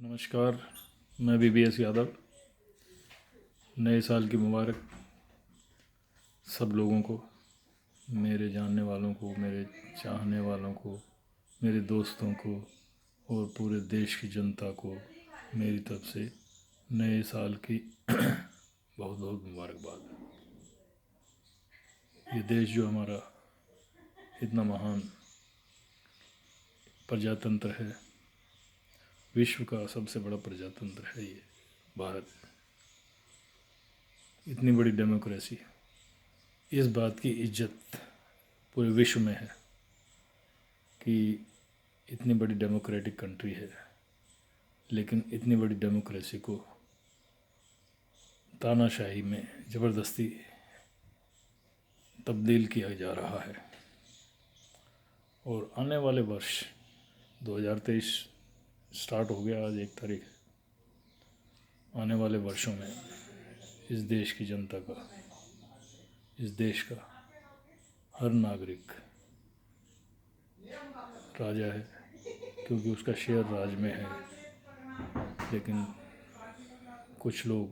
नमस्कार। मैं BBS यादव। नए साल की मुबारक सब लोगों को, मेरे जानने वालों को, मेरे चाहने वालों को, मेरे दोस्तों को और पूरे देश की जनता को मेरी तरफ से नए साल की बहुत बहुत मुबारकबाद। ये देश जो हमारा इतना महान प्रजातंत्र है, विश्व का सबसे बड़ा प्रजातंत्र है ये भारत। इतनी बड़ी डेमोक्रेसी, इस बात की इज्जत पूरे विश्व में है कि इतनी बड़ी डेमोक्रेटिक कंट्री है, लेकिन इतनी बड़ी डेमोक्रेसी को तानाशाही में ज़बरदस्ती तब्दील किया जा रहा है। और आने वाले वर्ष 2023 स्टार्ट हो गया, आज 1 तारीख। आने वाले वर्षों में इस देश की जनता का, इस देश का हर नागरिक राजा है, क्योंकि उसका शेयर राज में है। लेकिन कुछ लोग,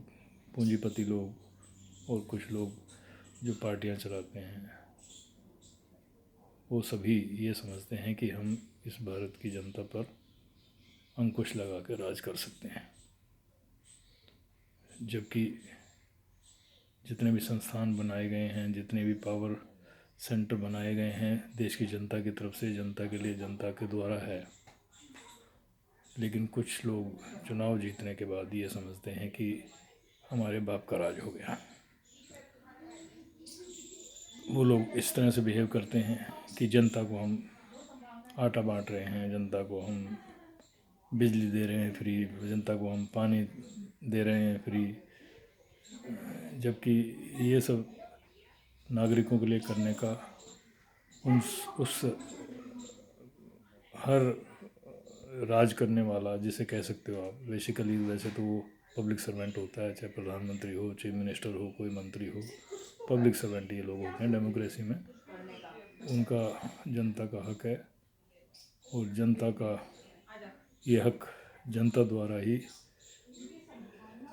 पूंजीपति लोग और कुछ लोग जो पार्टियां चलाते हैं, वो सभी ये समझते हैं कि हम इस भारत की जनता पर अंकुश लगा कर राज कर सकते हैं। जबकि जितने भी संस्थान बनाए गए हैं, जितने भी पावर सेंटर बनाए गए हैं, देश की जनता की तरफ से, जनता के लिए, जनता के द्वारा है। लेकिन कुछ लोग चुनाव जीतने के बाद ये समझते हैं कि हमारे बाप का राज हो गया। वो लोग इस तरह से बिहेव करते हैं कि जनता को हम आटा बांट रहे हैं, जनता को हम बिजली दे रहे हैं फ्री, जनता को हम पानी दे रहे हैं फ्री। जबकि ये सब नागरिकों के लिए करने का उस हर राज करने वाला, जिसे कह सकते हो आप, बेसिकली वैसे तो वो पब्लिक सर्वेंट होता है, चाहे प्रधानमंत्री हो, चीफ मिनिस्टर हो, कोई मंत्री हो, पब्लिक सर्वेंट ये लोग होते हैं डेमोक्रेसी में। उनका जनता का हक है और जनता का ये हक जनता द्वारा ही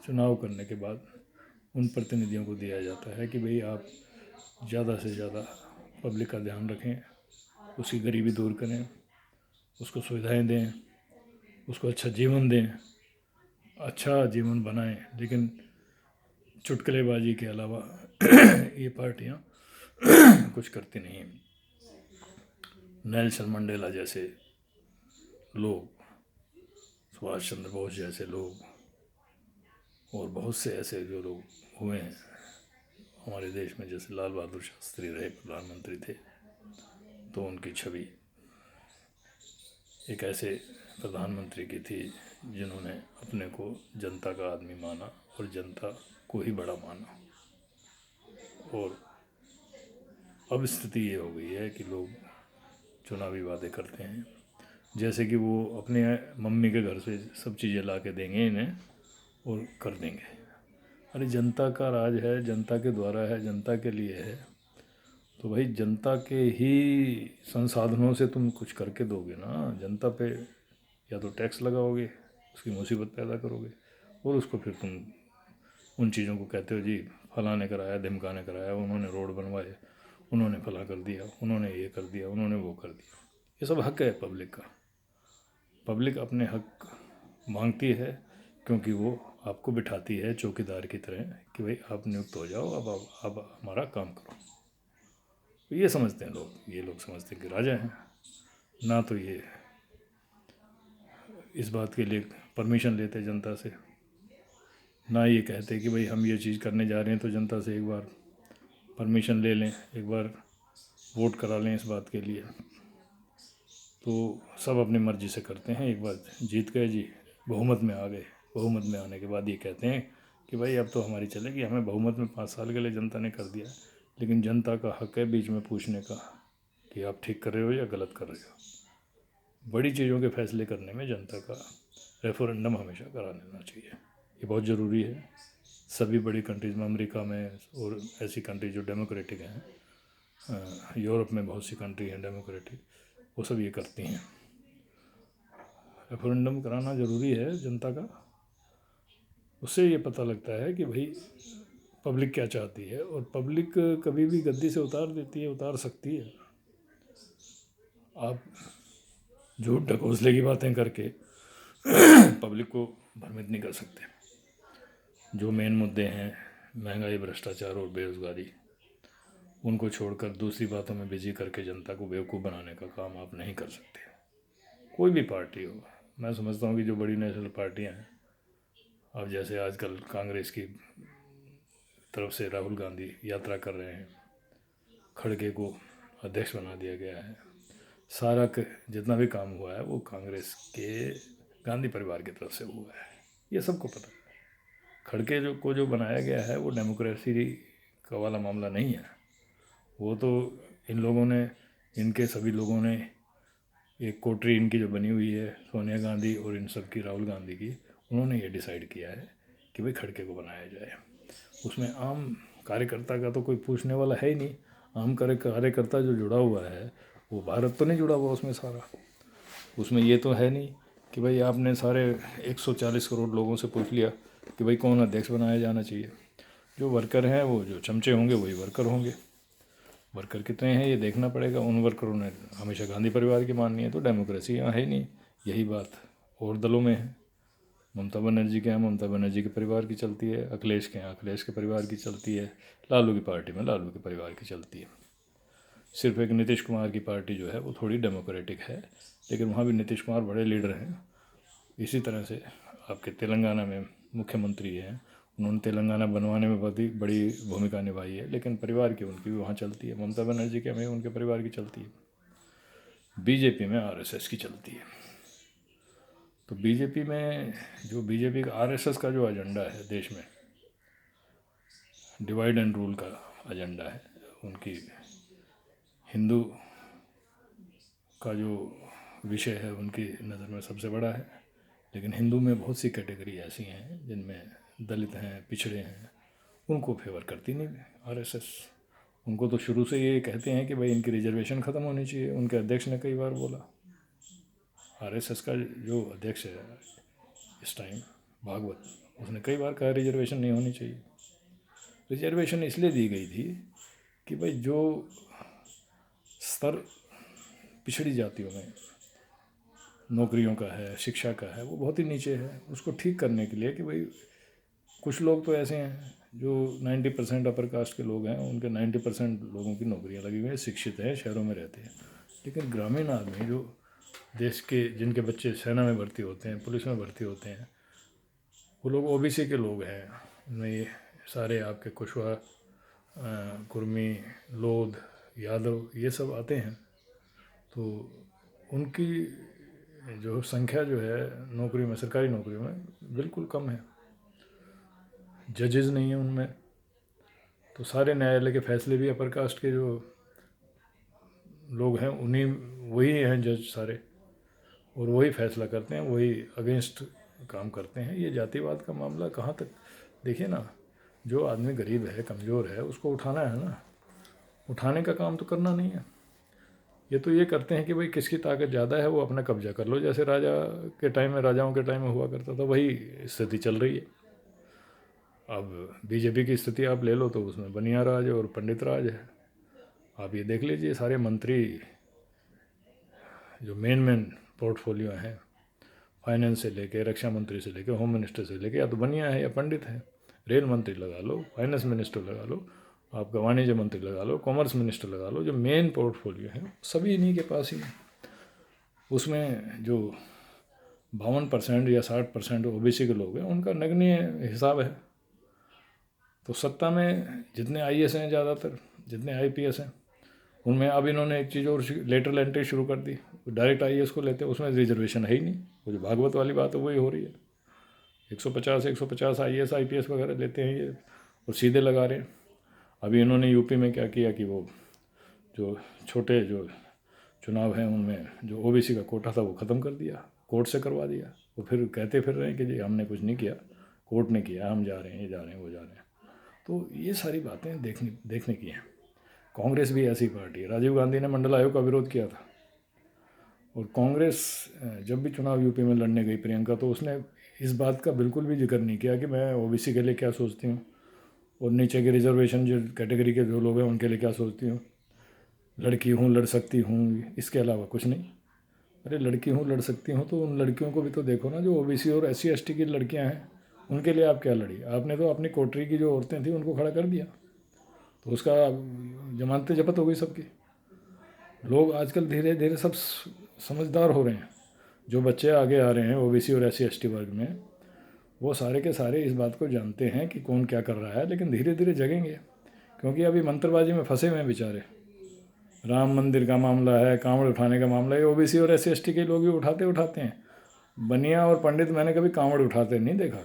चुनाव करने के बाद उन प्रतिनिधियों को दिया जाता है कि भाई आप ज़्यादा से ज़्यादा पब्लिक का ध्यान रखें, उसकी गरीबी दूर करें, उसको सुविधाएं दें, उसको अच्छा जीवन दें, अच्छा जीवन बनाएं। लेकिन चुटकुलेबाजी के अलावा ये पार्टियां कुछ करती नहीं। नेल्सन मंडेला जैसे लोग, सुभाष चंद्र बोस जैसे लोग और बहुत से ऐसे जो लोग हुए हैं हमारे देश में, जैसे लाल बहादुर शास्त्री रहे, प्रधानमंत्री थे, तो उनकी छवि एक ऐसे प्रधानमंत्री की थी जिन्होंने अपने को जनता का आदमी माना और जनता को ही बड़ा माना। और अब स्थिति ये हो गई है कि लोग चुनावी वादे करते हैं, जैसे कि वो अपने मम्मी के घर से सब चीज़ें ला के देंगे इन्हें और कर देंगे। अरे जनता का राज है, जनता के द्वारा है, जनता के लिए है, तो भाई जनता के ही संसाधनों से तुम कुछ करके दोगे ना। जनता पे या तो टैक्स लगाओगे, उसकी मुसीबत पैदा करोगे, और उसको फिर तुम उन चीज़ों को कहते हो जी फलां ने कराया, ढिमका ने कराया, उन्होंने रोड बनवाए, उन्होंने फलां कर दिया, उन्होंने ये कर दिया, उन्होंने वो कर दिया। ये सब हक है पब्लिक का। पब्लिक अपने हक मांगती है क्योंकि वो आपको बिठाती है चौकीदार की तरह कि भाई आप नियुक्त हो जाओ, अब हमारा काम करो। तो ये समझते हैं लोग, ये लोग समझते हैं कि राजा हैं ना। तो ये इस बात के लिए परमिशन लेते जनता से, ना ये कहते कि भाई हम ये चीज़ करने जा रहे हैं तो जनता से एक बार परमिशन ले लें, एक बार वोट करा लें इस बात के लिए। तो सब अपनी मर्ज़ी से करते हैं। एक बार जीत गए जी, बहुमत में आ गए, बहुमत में आने के बाद ये कहते हैं कि भाई अब तो हमारी चलेगी, हमें बहुमत में 5 साल के लिए जनता ने कर दिया। लेकिन जनता का हक है बीच में पूछने का कि आप ठीक कर रहे हो या गलत कर रहे हो। बड़ी चीज़ों के फैसले करने में जनता का रेफरेंडम हमेशा करा लेना चाहिए, ये बहुत ज़रूरी है। सभी बड़ी कंट्रीज़ में, अमेरिका में और ऐसी कंट्री जो डेमोक्रेटिक हैं, यूरोप में बहुत सी कंट्री हैं डेमोक्रेटिक, वो सब ये करती हैं। रेफरेंडम कराना ज़रूरी है जनता का। उससे ये पता लगता है कि भाई पब्लिक क्या चाहती है, और पब्लिक कभी भी गद्दी से उतार देती है, उतार सकती है। आप झूठ ढकोसले की बातें करके पब्लिक को भ्रमित नहीं कर सकते। जो मेन मुद्दे हैं, महंगाई, भ्रष्टाचार और बेरोजगारी, उनको छोड़कर दूसरी बातों में बिजी करके जनता को बेवकूफ़ बनाने का काम आप नहीं कर सकते, कोई भी पार्टी हो। मैं समझता हूँ कि जो बड़ी नेशनल पार्टियाँ हैं, अब जैसे आजकल कांग्रेस की तरफ से राहुल गांधी यात्रा कर रहे हैं, खड़गे को अध्यक्ष बना दिया गया है, सारा जितना भी काम हुआ है वो कांग्रेस के गांधी परिवार की तरफ से हुआ है, ये सबको पता है। खड़गे जो बनाया गया है वो डेमोक्रेसी का वाला मामला नहीं है। वो तो इन लोगों ने, इनके सभी लोगों ने, एक कोटरी इनकी जो बनी हुई है सोनिया गांधी और इन सब की, राहुल गांधी की, उन्होंने ये डिसाइड किया है कि भाई खड़गे को बनाया जाए। उसमें आम कार्यकर्ता का तो कोई पूछने वाला है ही नहीं। आम कार्यकर्ता जो जुड़ा हुआ है वो भारत तो नहीं जुड़ा हुआ उसमें सारा। उसमें ये तो है नहीं कि भाई आपने सारे 140 करोड़ लोगों से पूछ लिया कि भाई कौन अध्यक्ष बनाया जाना चाहिए। जो वर्कर हैं, वो जो चमचे होंगे वही वर्कर होंगे। वर्कर कितने हैं ये देखना पड़ेगा। उन वर्करों ने हमेशा गांधी परिवार की माननी है, तो डेमोक्रेसी यहाँ है ही नहीं। यही बात और दलों में है। ममता बनर्जी के यहाँ ममता बनर्जी के परिवार की चलती है, अखिलेश के यहाँ अखिलेश के परिवार की चलती है, लालू की पार्टी में लालू के परिवार की चलती है। सिर्फ एक नीतीश कुमार की पार्टी जो है वो थोड़ी डेमोक्रेटिक है, लेकिन वहाँ भी नीतीश कुमार बड़े लीडर हैं। इसी तरह से आपके तेलंगाना में मुख्यमंत्री हैं, उन्होंने तेलंगाना बनवाने में बहुत ही बड़ी भूमिका निभाई है, लेकिन परिवार की उनकी भी वहाँ चलती है। ममता बनर्जी के में उनके परिवार की चलती है। बीजेपी में आरएसएस की चलती है। तो बीजेपी में जो बीजेपी का आरएसएस का जो एजेंडा है देश में, डिवाइड एंड रूल का एजेंडा है। उनकी हिंदू का जो विषय है उनकी नज़र में सबसे बड़ा है, लेकिन हिंदू में बहुत सी कैटेगरी ऐसी हैं जिनमें दलित हैं, पिछड़े हैं, उनको फेवर करती नहीं आरएसएस। उनको तो शुरू से ये कहते हैं कि भाई इनकी रिजर्वेशन ख़त्म होनी चाहिए। उनके अध्यक्ष ने कई बार बोला, आरएसएस का जो अध्यक्ष है इस टाइम, भागवत, उसने कई बार कहा रिजर्वेशन नहीं होनी चाहिए। रिजर्वेशन इसलिए दी गई थी कि भाई जो स्तर पिछड़ी जातियों में नौकरियों का है, शिक्षा का है, वो बहुत ही नीचे है। उसको ठीक करने के लिए कि भाई कुछ लोग तो ऐसे हैं जो 90% अपर कास्ट के लोग हैं, उनके 90% लोगों की नौकरियां लगी हुई हैं, शिक्षित हैं, शहरों में रहते हैं, लेकिन ग्रामीण आदमी जो देश के, जिनके बच्चे सेना में भर्ती होते हैं, पुलिस में भर्ती होते हैं, वो लोग ओबीसी के लोग हैं। उनमें ये सारे आपके कुशवाहा, कुर्मी, लोध, यादव, ये सब आते हैं। तो उनकी जो संख्या जो है नौकरी में, सरकारी नौकरियों में बिल्कुल कम है। जजेस नहीं है उनमें, तो सारे न्यायालय के फैसले भी अपर कास्ट के जो लोग हैं उन्हीं, वही हैं जज सारे, और वही फैसला करते हैं, वही अगेंस्ट काम करते हैं। ये जातिवाद का मामला कहाँ तक, देखिए ना, जो आदमी गरीब है, कमज़ोर है, उसको उठाना है ना, उठाने का काम तो करना नहीं है। ये तो ये करते हैं कि भाई किसकी ताकत ज़्यादा है वो अपना कब्जा कर लो, जैसे राजा के टाइम में, राजाओं के टाइम में हुआ करता था, वही स्थिति चल रही है। अब बीजेपी की स्थिति आप ले लो तो उसमें बनिया राज और पंडित राज है। आप ये देख लीजिए, सारे मंत्री जो मेन पोर्टफोलियो हैं, फाइनेंस से लेके, रक्षा मंत्री से लेके, होम मिनिस्टर से लेके, या तो बनिया है या पंडित है। रेल मंत्री लगा लो, फाइनेंस मिनिस्टर लगा लो, आपका वाणिज्य मंत्री लगा लो, कॉमर्स मिनिस्टर लगा लो, जो मेन पोर्टफोलियो है सभी इन्हीं के पास ही है। उसमें जो 52% या 60% ओबीसी के लोग हैं, उनका नगण्य हिसाब है। तो सत्ता में जितने आईएएस हैं, ज़्यादातर जितने आईपीएस हैं, उनमें अब इन्होंने एक चीज़ और लेटरल एंट्री शुरू कर दी, डायरेक्ट आईएएस को लेते हैं, उसमें रिजर्वेशन है ही नहीं। वो जो भागवत वाली बात है वही हो रही है। 150 आईएएस आईपीएस वगैरह लेते हैं ये, और सीधे लगा रहे हैं। अभी इन्होंने यूपी में क्या किया कि वो जो छोटे जो चुनाव हैं उनमें जो ओबीसी का कोटा था वो ख़त्म कर दिया, कोर्ट से करवा दिया। वो फिर कहते फिर रहे हैं कि जी हमने कुछ नहीं किया, कोर्ट ने किया, हम जा रहे हैं, ये जा रहे हैं, वो जा रहे हैं। तो ये सारी बातें देखने की हैं। कांग्रेस भी ऐसी पार्टी है। राजीव गांधी ने मंडल आयोग का विरोध किया था, और कांग्रेस जब भी चुनाव यूपी में लड़ने गई प्रियंका, तो उसने इस बात का बिल्कुल भी जिक्र नहीं किया कि मैं ओबीसी के लिए क्या सोचती हूँ और नीचे के रिजर्वेशन जो कैटेगरी के जो लोग हैं उनके लिए क्या सोचती हूँ, लड़की हूँ लड़ सकती हूँ, इसके अलावा कुछ नहीं। अरे लड़की हूँ लड़ सकती हूँ तो उन लड़कियों को भी तो देखो ना, जो ओबीसी और SC ST की लड़कियाँ हैं, उनके लिए आप क्या लड़ी? आपने तो अपनी कोटरी की जो औरतें थी उनको खड़ा कर दिया, तो उसका जमानतें जब्त हो गई सबकी। लोग आजकल धीरे धीरे सब समझदार हो रहे हैं। जो बच्चे आगे आ रहे हैं ओबीसी और SC ST वर्ग में, वो सारे के सारे इस बात को जानते हैं कि कौन क्या कर रहा है, लेकिन धीरे धीरे जगेंगे, क्योंकि अभी मंत्रबाजी में फंसे हुए हैं बेचारे। राम मंदिर का मामला है, कांवड़ उठाने का मामला है, ओबीसी और SC ST के लोग ही उठाते हैं। बनिया और पंडित मैंने कभी कांवड़ उठाते नहीं देखा।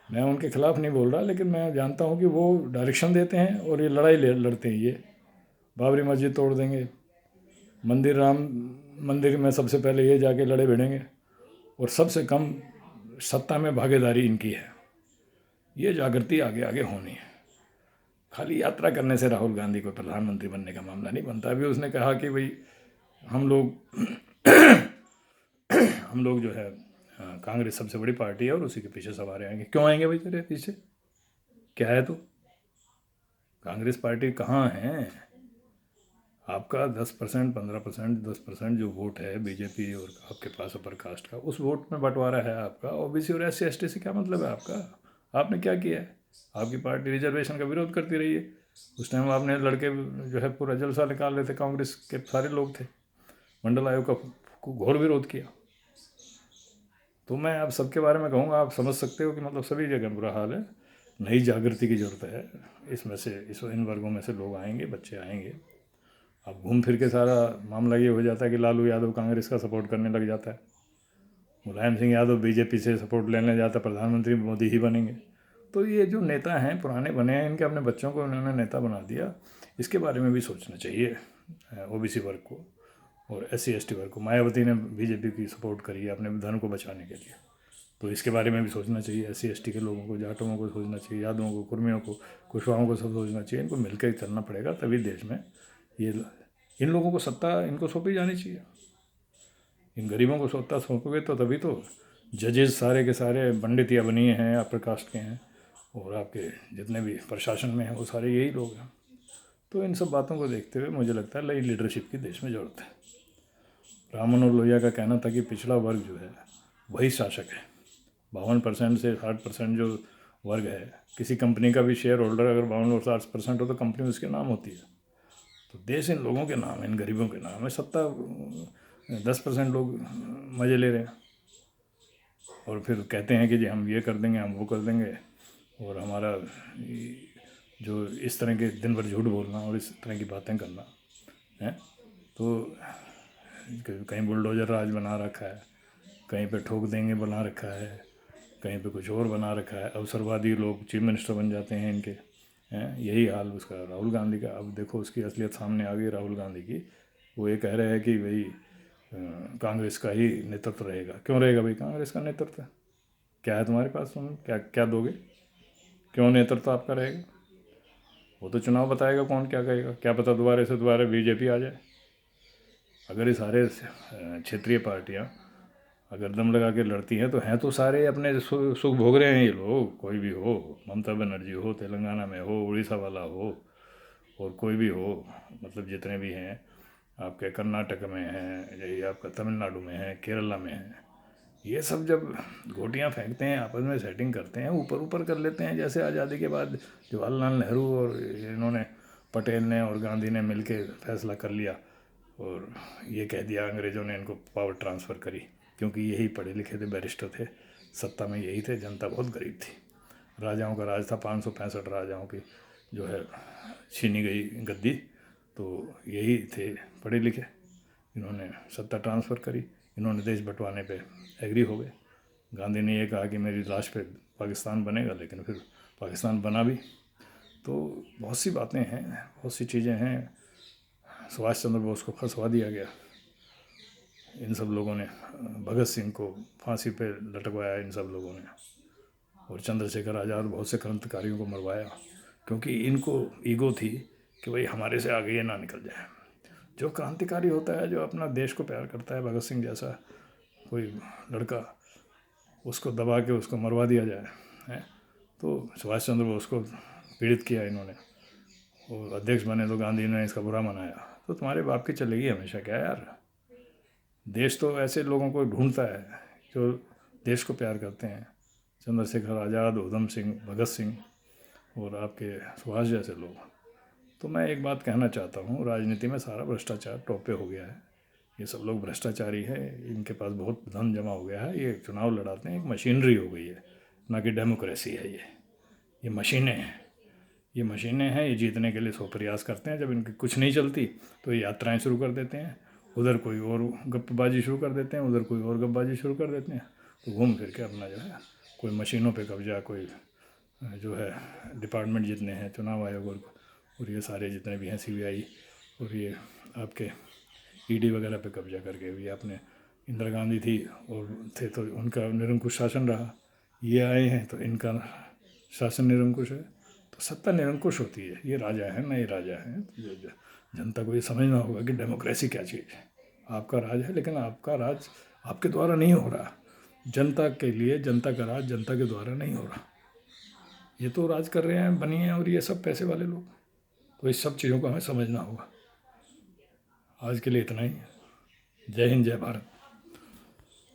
मैं उनके खिलाफ नहीं बोल रहा, लेकिन मैं जानता हूँ कि वो डायरेक्शन देते हैं और ये लड़ाई लड़ते हैं। ये बाबरी मस्जिद तोड़ देंगे, मंदिर राम मंदिर में सबसे पहले ये जाके लड़े भिड़ेंगे, और सबसे कम सत्ता में भागीदारी इनकी है। ये जागृति आगे आगे होनी है। खाली यात्रा करने से राहुल गांधी को प्रधानमंत्री बनने का मामला नहीं बनता। अभी उसने कहा कि भाई हम लोग जो है कांग्रेस सबसे बड़ी पार्टी है और उसी के पीछे सवार आएंगे। क्यों आएंगे भाई तेरे पीछे? क्या है तो कांग्रेस पार्टी कहाँ है? आपका 10%, 15%, 10% जो वोट है बीजेपी और आपके पास अपर कास्ट का, उस वोट में बंटवारा है आपका। ओबीसी और SC ST से क्या मतलब है आपका? आपने क्या किया है? आपकी पार्टी रिजर्वेशन का विरोध करती रही है। उस टाइम आपने लड़के जो है पूरा जलसा निकाल रहे थे, कांग्रेस के सारे लोग थे, मंडल आयोग का घोर विरोध किया। तो मैं आप सबके बारे में कहूँगा, आप समझ सकते हो कि मतलब सभी जगह बुरा हाल है। नई जागृति की ज़रूरत है। इसमें से इन वर्गों में से लोग आएंगे, बच्चे आएंगे। अब घूम फिर के सारा मामला ये हो जाता है कि लालू यादव कांग्रेस का सपोर्ट करने लग जाता है, मुलायम सिंह यादव बीजेपी से सपोर्ट लेने जाता है, प्रधानमंत्री मोदी ही बनेंगे। तो ये जो नेता हैं पुराने बने हैं, इनके अपने बच्चों को उन्होंने नेता बना दिया। इसके बारे में भी सोचना चाहिए ओबीसी वर्ग को और SC ST वर्ग को। मायावती ने बीजेपी की सपोर्ट करी है अपने धन को बचाने के लिए, तो इसके बारे में भी सोचना चाहिए। SC ST के लोगों को, जाटों को सोचना चाहिए, यादवों को, कुर्मियों को, कुशवाहों को सब सोचना चाहिए। इनको मिलकर चलना पड़ेगा, तभी देश में ये इन लोगों को सत्ता इनको सौंपी जानी चाहिए। इन गरीबों को सत्ता सौंपोगे तो तभी तो। जजेस सारे के सारे पंडित या बनिए हैं, अपर कास्ट के हैं, और आपके जितने भी प्रशासन में हैं वो सारे यही लोग हैं। तो इन सब बातों को देखते हुए मुझे लगता है नई लीडरशिप की देश में ज़रूरत है। राम मनोहर लोहिया का कहना था कि पिछड़ा वर्ग जो है वही शासक है। 52% से 60% जो वर्ग है, किसी कंपनी का भी शेयर होल्डर अगर 52 और 60% हो तो कंपनी उसके नाम होती है। तो देश इन लोगों के नाम है, इन गरीबों के नाम है। सत्ता 10% लोग मज़े ले रहे हैं और फिर कहते हैं कि जी हम ये कर देंगे, हम वो कर देंगे। और हमारा जो इस तरह के दिन भर झूठ बोलना और इस तरह की बातें करना है, तो कहीं बुलडोजर राज बना रखा है, कहीं पे ठोक देंगे बना रखा है, कहीं पे कुछ और बना रखा है। अवसरवादी लोग चीफ मिनिस्टर बन जाते हैं इनके, हैं। यही हाल उसका राहुल गांधी का। अब देखो उसकी असलियत सामने आ गई राहुल गांधी की। वो ये कह रहे हैं कि भाई कांग्रेस का ही नेतृत्व रहेगा। क्यों रहेगा भाई कांग्रेस का नेतृत्व? क्या है तुम्हारे पास? तुम क्या क्या दोगे? क्यों नेतृत्व आपका रहेगा? वो तो चुनाव बताएगा कौन क्या कहेगा। क्या पता दोबारा से दोबारा बीजेपी आ जाए। अगर ये सारे क्षेत्रीय पार्टियाँ अगर दम लगा के लड़ती हैं तो हैं तो सारे अपने सुख भोग रहे हैं ये लोग। कोई भी हो, ममता बनर्जी हो, तेलंगाना में हो, उड़ीसा वाला हो, और कोई भी हो, मतलब जितने भी हैं आपके कर्नाटक में हैं, यही आपका तमिलनाडु में है, केरला में है, ये सब जब गोटियां फेंकते हैं, आपस में सेटिंग करते हैं, ऊपर ऊपर कर लेते हैं। जैसे आज़ादी के बाद जवाहरलाल नेहरू और इन्होंने, पटेल ने और गांधी ने मिलके फैसला कर लिया और ये कह दिया, अंग्रेज़ों ने इनको पावर ट्रांसफ़र करी, क्योंकि यही पढ़े लिखे थे, बैरिस्टर थे, सत्ता में यही थे, जनता बहुत गरीब थी। राजाओं का राज था, 565 राजाओं की जो है छीनी गई गद्दी, तो यही थे पढ़े लिखे। इन्होंने सत्ता ट्रांसफ़र करी, इन्होंने देश बंटवाने पे एग्री हो गए। गांधी ने ये कहा कि मेरी लाश पे पाकिस्तान बनेगा, लेकिन फिर पाकिस्तान बना भी। तो बहुत सी बातें हैं, बहुत सी चीज़ें हैं। सुभाष चंद्र बोस को फंसवा दिया गया इन सब लोगों ने, भगत सिंह को फांसी पे लटकवाया इन सब लोगों ने, और चंद्रशेखर आज़ाद बहुत से क्रांतिकारियों को मरवाया, क्योंकि इनको ईगो थी कि भाई हमारे से आगे ये ना निकल जाए। जो क्रांतिकारी होता है, जो अपना देश को प्यार करता है, भगत सिंह जैसा कोई लड़का, उसको दबा के उसको मरवा दिया जाए है। तो सुभाष चंद्र बोस को पीड़ित किया इन्होंने, वो अध्यक्ष बने तो गांधी ने इसका बुरा मनाया। तो तुम्हारे बाप की चलेगी हमेशा क्या यार? देश तो ऐसे लोगों को ढूंढता है जो देश को प्यार करते हैं। चंद्रशेखर आज़ाद, उधम सिंह, भगत सिंह और आपके सुभाष जैसे लोग। तो मैं एक बात कहना चाहता हूँ, राजनीति में सारा भ्रष्टाचार टॉप पे हो गया है। ये सब लोग भ्रष्टाचारी है, इनके पास बहुत धन जमा हो गया है। ये चुनाव लड़ाते हैं, एक मशीनरी हो गई है, ना कि डेमोक्रेसी है। ये मशीनें हैं, ये मशीनें हैं। ये जीतने के लिए सौ प्रयास करते हैं। जब इनकी कुछ नहीं चलती तो ये यात्राएं शुरू कर देते हैं, उधर कोई और गप्पबाजी शुरू कर देते हैं, उधर कोई और गप्पबाजी शुरू कर देते हैं। तो घूम फिर के अपना जो है कोई मशीनों पे कब्जा, कोई जो है डिपार्टमेंट जितने हैं, चुनाव आयोग और ये सारे जितने भी हैं, CBI और ये आपके ED वगैरह पे कब्जा करके भी। आपने इंदिरा गांधी थी और थे तो उनका निरंकुश शासन रहा। ये आए हैं तो इनका शासन निरंकुश है। तो सत्ता निरंकुश होती है। ये राजा है, नए राजा हैं। तो जनता को ये समझना होगा कि डेमोक्रेसी क्या चीज़ है। आपका राज है, लेकिन आपका राज आपके द्वारा नहीं हो रहा। जनता के लिए, जनता का राज जनता के द्वारा नहीं हो रहा। ये तो राज कर रहे हैं बनिए और ये सब पैसे वाले लोग। तो इस सब चीज़ों को हमें समझना होगा। आज के लिए इतना ही। जय हिंद, जय भारत।